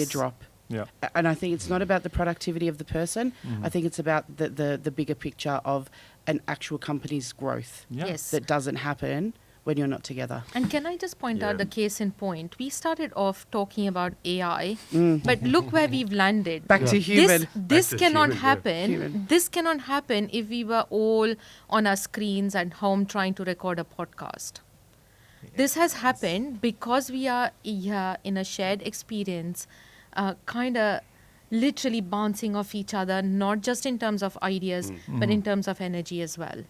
drop. Yeah. And I think it's not about the productivity of the person. I think it's about the bigger picture of an actual company's growth Yes. that doesn't happen when you're not together. And can I just point out the case in point? We started off talking about AI, but look where we've landed. Back to human. This Back to cannot human, yeah. happen. Human. This cannot happen if we were all on our screens at home trying to record a podcast. This has happened because we are in a shared experience, kind of literally bouncing off each other, not just in terms of ideas, but in terms of energy as well.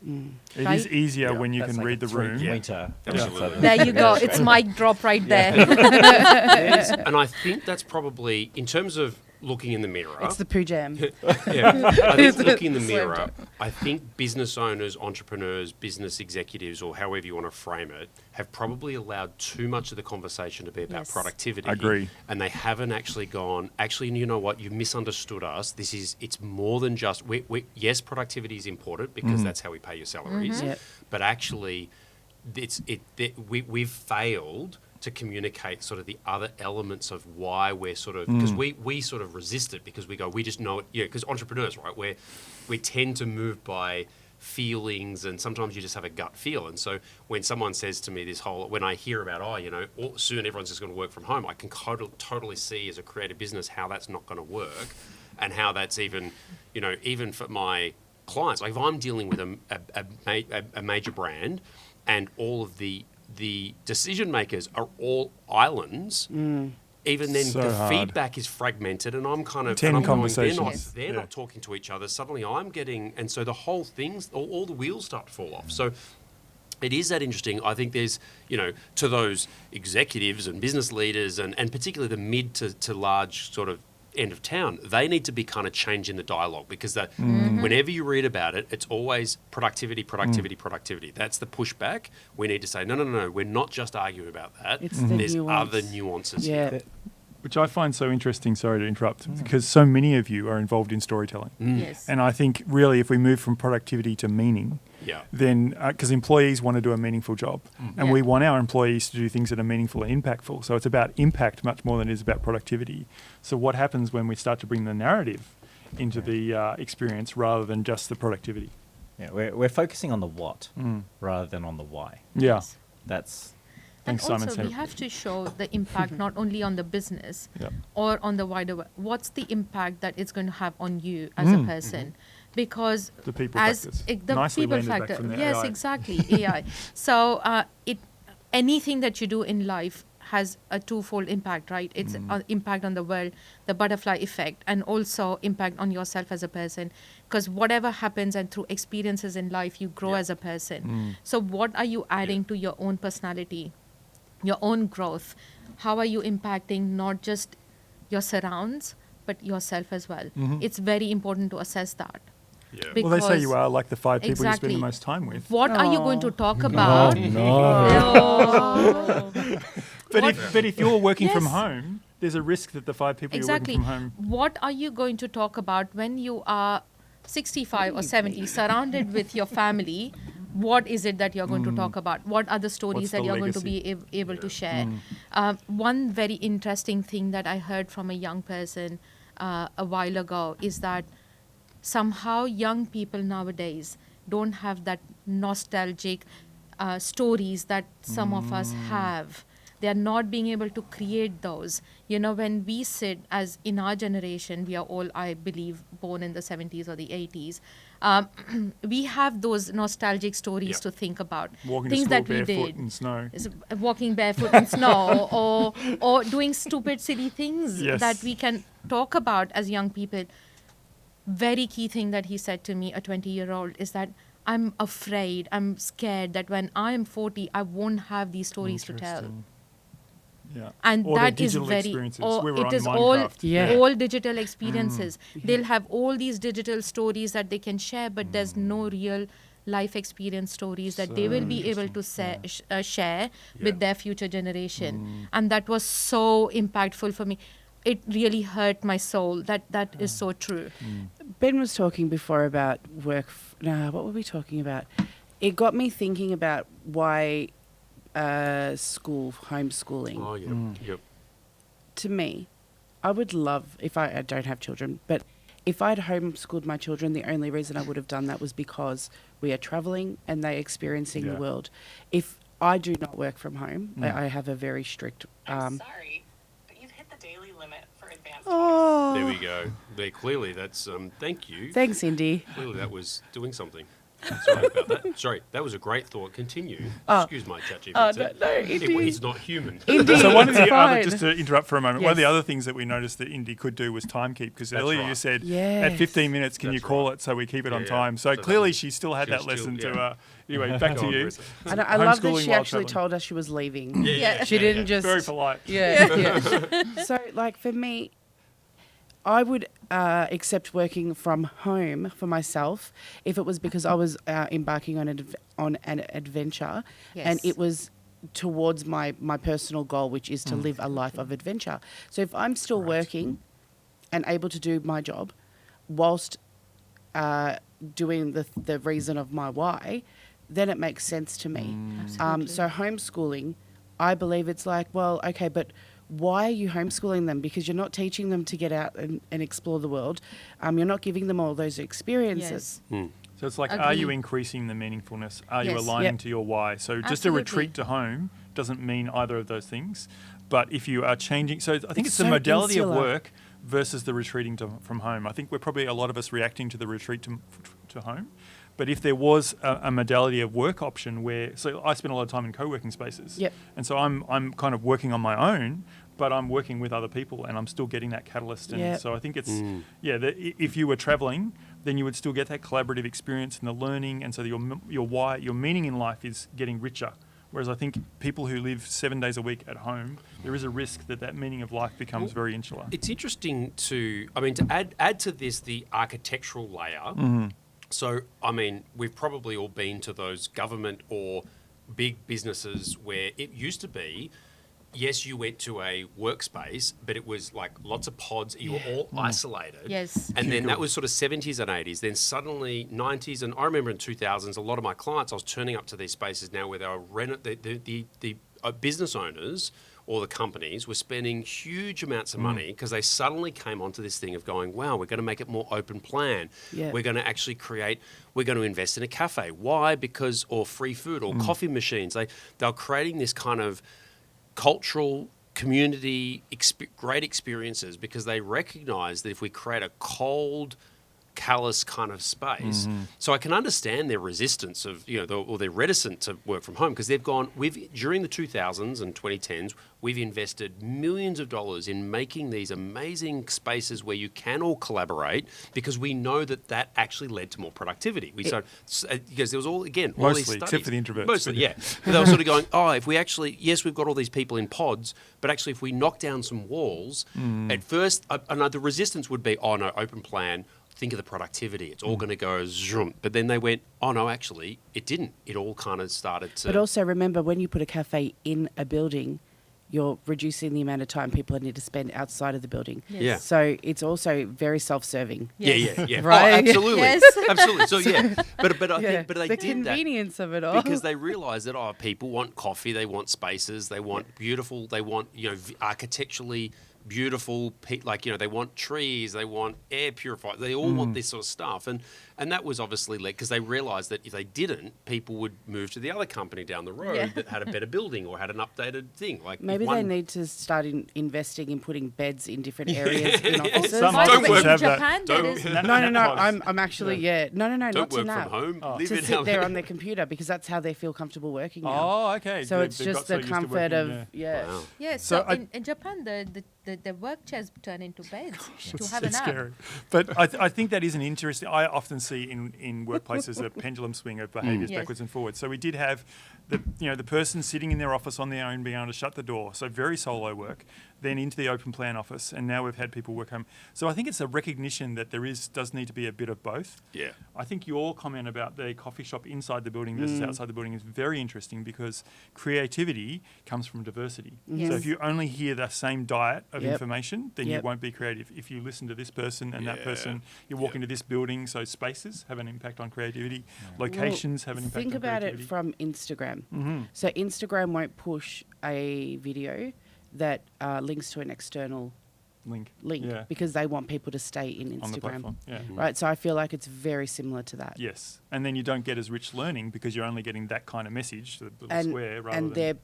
It Right? is easier when you That's can like read a the room. three-pointer. Absolutely. There you go. It's mic drop right there. And I think that's probably, in terms of looking in the mirror. It's the poo jam. Yeah, I think looking in the mirror, I think business owners, entrepreneurs, business executives, or however you want to frame it, have probably allowed too much of the conversation to be about Yes. productivity. I agree. And they haven't actually gone, actually, you know what, you've misunderstood us. It's more than just, yes, productivity is important because that's how we pay your salaries. Yep. But actually, we've failed to communicate sort of the other elements of why we're sort of, because we sort of resist it because we go, we just know it, because entrepreneurs, right, we tend to move by feelings, and sometimes you just have a gut feel. And so when someone says to me when I hear about, soon everyone's just going to work from home, I can totally see as a creative business how that's not going to work, and how that's even for my clients. Like if I'm dealing with a major brand, and all of the decision makers are all islands, even then So the hard. feedback is fragmented, and I'm kind of 10 and I'm going, conversations. they're not talking to each other. Suddenly I'm getting, and so the whole things, all the wheels start to fall off. So it is that interesting. I think there's, to those executives and business leaders, and particularly the mid to large sort of end of town, they need to be kind of changing the dialogue, because that whenever you read about it, it's always productivity. That's the pushback. We need to say, no, we're not just arguing about that. It's the There's nuance. other nuances Yeah. here. Which I find so interesting, sorry to interrupt, because so many of you are involved in storytelling. Yes. And I think really if we move from productivity to meaning, Yeah. then because employees want to do a meaningful job, and Yeah. we want our employees to do things that are meaningful and impactful. So it's about impact much more than it is about productivity. So what happens when we start to bring the narrative into the experience rather than just the productivity? Yeah, we're focusing on the what rather than on the why. Yeah. That's Thanks, and Simon. also, we have to show the impact not only on the business Yep. or on the wider world. What's the impact that it's going to have on you as a person? Because The people as factors. the Nicely people landed back factor, from the yes, AI. exactly, AI. So anything that you do in life has a twofold impact, right? It's impact on the world, the butterfly effect, and also impact on yourself as a person. Because whatever happens and through experiences in life, you grow as a person. So what are you adding to your own personality, your own growth? How are you impacting not just your surrounds, but yourself as well? It's very important to assess that. Yeah. Well, they say because- you are like the 5 people you spend Exactly. the most time with. What are you going to Aw. talk about? Oh. But if you're working from Yes. home, there's a risk that the 5 people Exactly. you're working from home. What are you going to talk about when you are 65 or 70, surrounded with your family? What is it that you're going to talk about? What are the stories What's that the you're going to legacy? be able to share? One very interesting thing that I heard from a young person a while ago is that somehow young people nowadays don't have that nostalgic stories that some of us have. They are not being able to create those. When we sit, as in our generation, we are all, I believe, born in the 70s or the 80s, we have those nostalgic stories Yeah. to think about. Walking Things to school that we barefoot did. in snow. Walking barefoot in snow, or doing stupid, silly things Yes. that we can talk about as young people. Very key thing that he said to me, a 20-year-old, is that I'm afraid, I'm scared that when I am 40, I won't have these stories to tell. Interesting. Yeah. And Or their that is digital very, experiences. or We were it on is all, Minecraft. Yeah. all digital experiences. They'll have all these digital stories that they can share, but there's no real life experience stories that they will be able to share with their future generation. And that was so impactful for me. It really hurt my soul. That is so true. Ben was talking before about work. What were we talking about? It got me thinking about why homeschooling. Oh, yeah. Yep. To me, I would love, if I don't have children, but if I'd homeschooled my children, the only reason I would have done that was because we are traveling and they're experiencing Yeah. the world. If I do not work from home, I have a very strict. I'm sorry, but you've hit the daily limit for advanced Oh, There we go. Clearly, that's thank you. thanks, Indy. Clearly, that was doing something. Sorry about that. Sorry, that was a great thought. Continue. Excuse my ChatGPT. no, Indy. He's not human. Indy, So one of it's the other, fine. just to interrupt for a moment, one of the Yes. other things that we noticed that Indy could do was time keep, because That's earlier you right. said Yes. at 15 minutes can you That's call right. it so we keep it on Yeah, time. So so that clearly was- she still had she that was still- lesson yeah. to. Anyway, back Go to on, you. Marissa. And I love that Homeschooling she while actually traveling. told us she was leaving. Yeah, She didn't just. Very polite. Yeah. So, like, for me, I would accept working from home for myself if it was because I was embarking on an adventure, and Yes. it was towards my personal goal, which is to live a life of adventure. So if I'm still working and able to do my job whilst doing the reason of my why, then it makes sense to me. Absolutely. So homeschooling, I believe it's like, well, okay, but why are you homeschooling them? Because you're not teaching them to get out and explore the world. You're not giving them all those experiences. Yes. So it's like, Agreed. are you increasing the meaningfulness? Are you Yes. aligning Yep. to your why? So just Absolutely. a retreat to home doesn't mean either of those things. But if you are changing, so I think it's the so modality of insular. work versus the retreating from home. I think we're probably a lot of us reacting to the retreat to home. But if there was a modality of work option where, so I spend a lot of time in co-working spaces. Yep. And so I'm kind of working on my own, but I'm working with other people and I'm still getting that catalyst. And Yep. so I think it's, if you were traveling, then you would still get that collaborative experience and the learning. And so your why, your meaning in life is getting richer. Whereas I think people who live 7 days a week at home, there is a risk that meaning of life becomes very insular. It's interesting to add to this the architectural layer. Mm-hmm. So, I mean, we've probably all been to those government or big businesses where it used to be, yes, you went to a workspace, but it was like lots of pods. You were all isolated. Yes. And then that was sort of 70s and 80s. Then suddenly 90s, and I remember in 2000s, a lot of my clients, I was turning up to these spaces now where they were the business owners or the companies were spending huge amounts of money because they suddenly came onto this thing of going, wow, we're going to make it more open plan. Yeah. We're going to actually we're going to invest in a cafe. Why? Because, or free food or coffee machines. They're creating this kind of cultural community great experiences because they recognize that if we create a cold, callous kind of space, so I can understand their resistance of, or they're reticent to work from home because they've gone, during the 2000s and 2010s, we've invested millions of dollars in making these amazing spaces where you can all collaborate because we know that actually led to more productivity. Because there was all these Mostly, studies. except for the introverts. Mostly, yeah. But they were sort of going, if we actually, yes, we've got all these people in pods, but actually if we knock down some walls, at first, I know the resistance would be, no, open plan, think of the productivity. It's all going to go zoom. But then they went, no, actually, it didn't. It all kind of started to... But also remember, when you put a cafe in a building, you're reducing the amount of time people need to spend outside of the building. Yes. Yeah. So it's also very self-serving. Yeah. Right? Oh, absolutely. Yes. Absolutely. So, yeah. But I Yeah. think they the did convenience of it that all. because they realised that, people want coffee, they want spaces, they want beautiful, they want, architecturally beautiful, they want trees, they want air purifiers, they all want this sort of stuff. And that was obviously led because they realised that if they didn't, people would move to the other company down the road that had a better building or had an updated thing. Like Maybe they need to start investing in putting beds in different areas in offices. Some By the offices way, in have that. Japan, there is... No. I'm actually, no, Don't not to work nap. from home. Live To in sit there on their computer because that's how they feel comfortable working now. Oh, okay. So it's They've just got so the used to comfort working, of, Wow. Yeah, So so in Japan, the work chairs turn into beds to have a It's nap. scary. But I think that is an interesting... I often see in workplaces a pendulum swing of behaviours Yes. backwards and forwards. So we did have the person sitting in their office on their own being able to shut the door. So very solo work. Then into the open plan office. And now we've had people work home. So I think it's a recognition that does need to be a bit of both. Yeah. I think your comment about the coffee shop inside the building versus outside the building is very interesting because creativity comes from diversity. Yes. So if you only hear the same diet of Yep. information, then you Yep. won't be creative. If you listen to this person and that person, you walk into this building, so spaces have an impact on creativity, locations have an impact Think on about creativity. it from Instagram. Mm-hmm. So Instagram won't push a video that links to an external link Yeah. because they want people to stay in On the Instagram. platform. Yeah. Right, so I feel like it's very similar to that. Yes. And then you don't get as rich learning because you're only getting that kind of message, the little And, square, rather and than...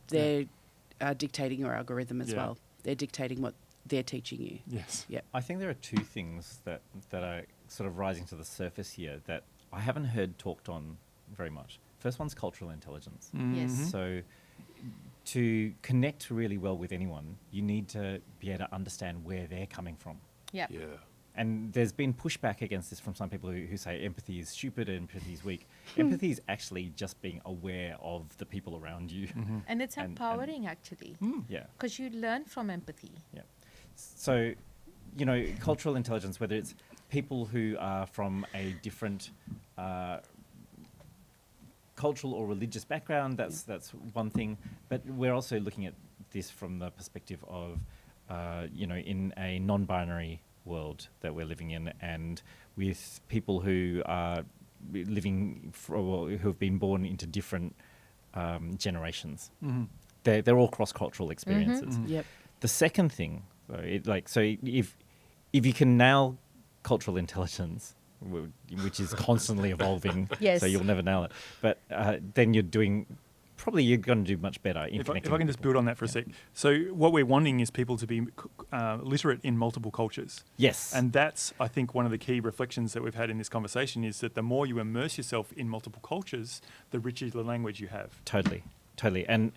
they're dictating your algorithm as Yeah. well. They're dictating what they're teaching you. Yes. Yeah. I think there are two things that are sort of rising to the surface here that I haven't heard talked on very much. First one's cultural intelligence. Yes. So to connect really well with anyone, you need to be able to understand where they're coming from. Yeah. Yeah. And there's been pushback against this from some people who say empathy is stupid and empathy is weak. Empathy is actually just being aware of the people around you. And it's And- empowering, actually, Yeah. because you learn from empathy. Yeah. So, cultural intelligence, whether it's people who are from a different cultural or religious background, that's one thing. But we're also looking at this from the perspective of, in a non-binary world that we're living in, and with people who are who have been born into different generations. they're all cross-cultural experiences. Yep. The second thing, though, if you can nail cultural intelligence, which is constantly evolving, Yes. so you'll never nail it, but then you're going to do much better in If connecting I can with just people. build on that for a sec. So what we're wanting is people to be literate in multiple cultures. Yes. And that's, I think, one of the key reflections that we've had in this conversation is that the more you immerse yourself in multiple cultures, the richer the language you have. Totally. And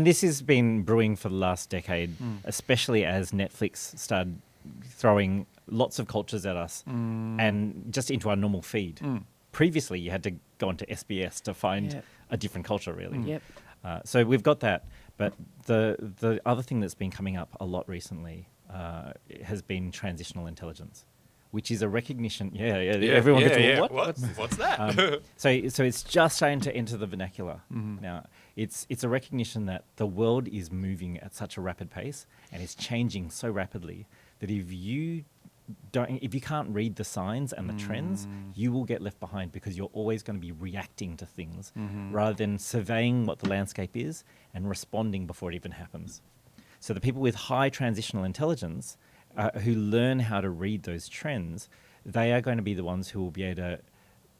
this has been brewing for the last decade, especially as Netflix started throwing lots of cultures at us and just into our normal feed. Previously, you had to go onto SBS to find a different culture, really. Yep. So we've got that. But the other thing that's been coming up a lot recently has been transitional intelligence, which is a recognition. Everyone gets What's that? So it's just starting to enter the vernacular now. It's a recognition that the world is moving at such a rapid pace and is changing so rapidly that if you can't read the signs and the trends, you will get left behind because you're always going to be reacting to things rather than surveying what the landscape is and responding before it even happens. So the people with high transitional intelligence who learn how to read those trends, they are going to be the ones who will be able to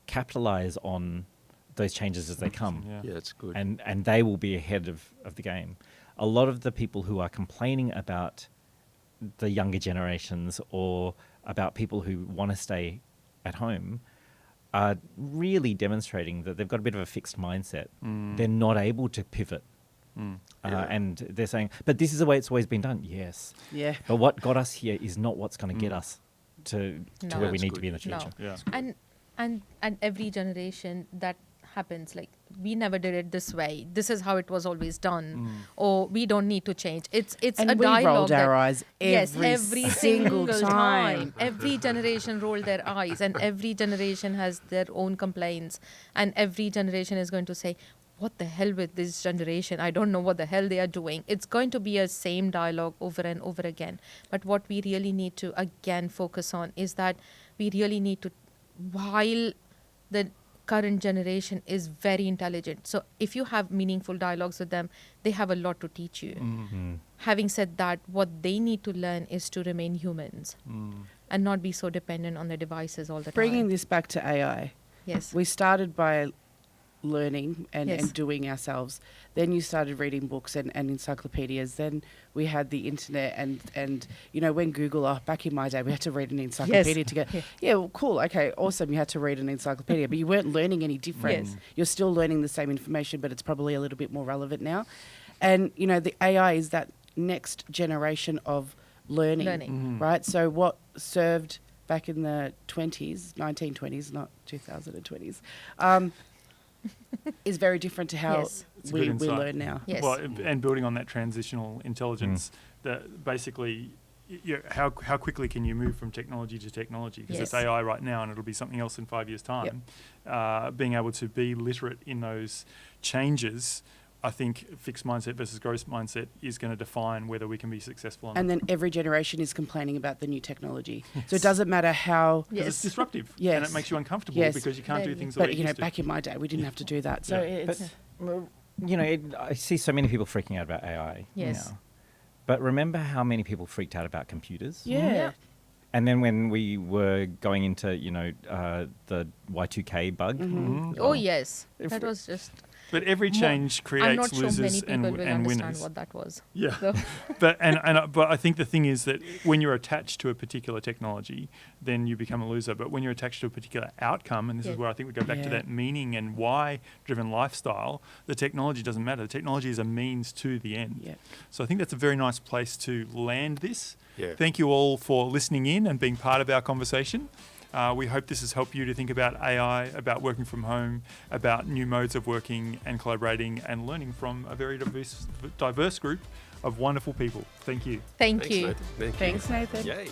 capitalize on those changes as they come. Yeah, that's good. And they will be ahead of the game. A lot of the people who are complaining about the younger generations or about people who want to stay at home are really demonstrating that they've got a bit of a fixed mindset. They're not able to pivot. And they're saying, but this is the way it's always been done. Yes. Yeah. But what got us here is not what's going to get us to No. where we That's need good. to be in the future. No. Yeah. And every generation that happens, like, we never did it this way, this is how it was always done, or we don't need to change. It's And a we dialogue rolled our eyes yes, every every single single time. every generation rolled their eyes, and every generation has their own complaints, and every generation is going to say, what the hell with this generation? I don't know what the hell they are doing. It's going to be a same dialogue over and over again. But what we really need to, again, focus on is that we really need to, while the current generation is very intelligent, so if you have meaningful dialogues with them, they have a lot to teach you. Having said that, what they need to learn is to remain humans and not be so dependent on the devices all the Bringing time. this back to AI, Yes. we started by learning and Yes. doing ourselves. Then you started reading books and encyclopedias. Then we had the internet and when Google, back in my day, we had to read an encyclopedia to get, well, cool, okay, awesome, you had to read an encyclopedia, but you weren't learning any different. Yes. You're still learning the same information, but it's probably a little bit more relevant now. And, the AI is that next generation of learning. Right? So what served back in the 1920s, not 2020s, is very different to how Yes. It's a we good insight. learn now. Yes. Well, and building on that transitional intelligence, that basically, how quickly can you move from technology to technology? Because it's Yes. AI right now, and it'll be something else in 5 years' time. Being able to be literate in those changes, I think fixed mindset versus growth mindset is going to define whether we can be successful. And then every generation is complaining about the new technology. So it doesn't matter how. because it's Yes. disruptive, and Yes. it makes you uncomfortable Yes. because you can't do Very. things the way But you used to. back in my day, we didn't have to do that. So Yeah. it's I see so many people freaking out about AI Yes. now. But remember how many people freaked out about computers? yeah. And then when we were going into, the Y2K bug. Oh, yes. If That we- was just... But every change I'm creates not sure losers many people and will understand winners. what that was. Yeah, So- but I think the thing is that when you're attached to a particular technology, then you become a loser. But when you're attached to a particular outcome, and this is Yeah. where I think we go back to Yeah. that meaning and why-driven lifestyle, the technology doesn't matter. The technology is a means to the end. Yeah. So I think that's a very nice place to land this. Yeah. Thank you all for listening in and being part of our conversation. We hope this has helped you to think about AI, about working from home, about new modes of working and collaborating and learning from a very diverse group of wonderful people. Thank you. Thank Thanks, you. Nathan. Thank you. Thanks, Nathan. Yay.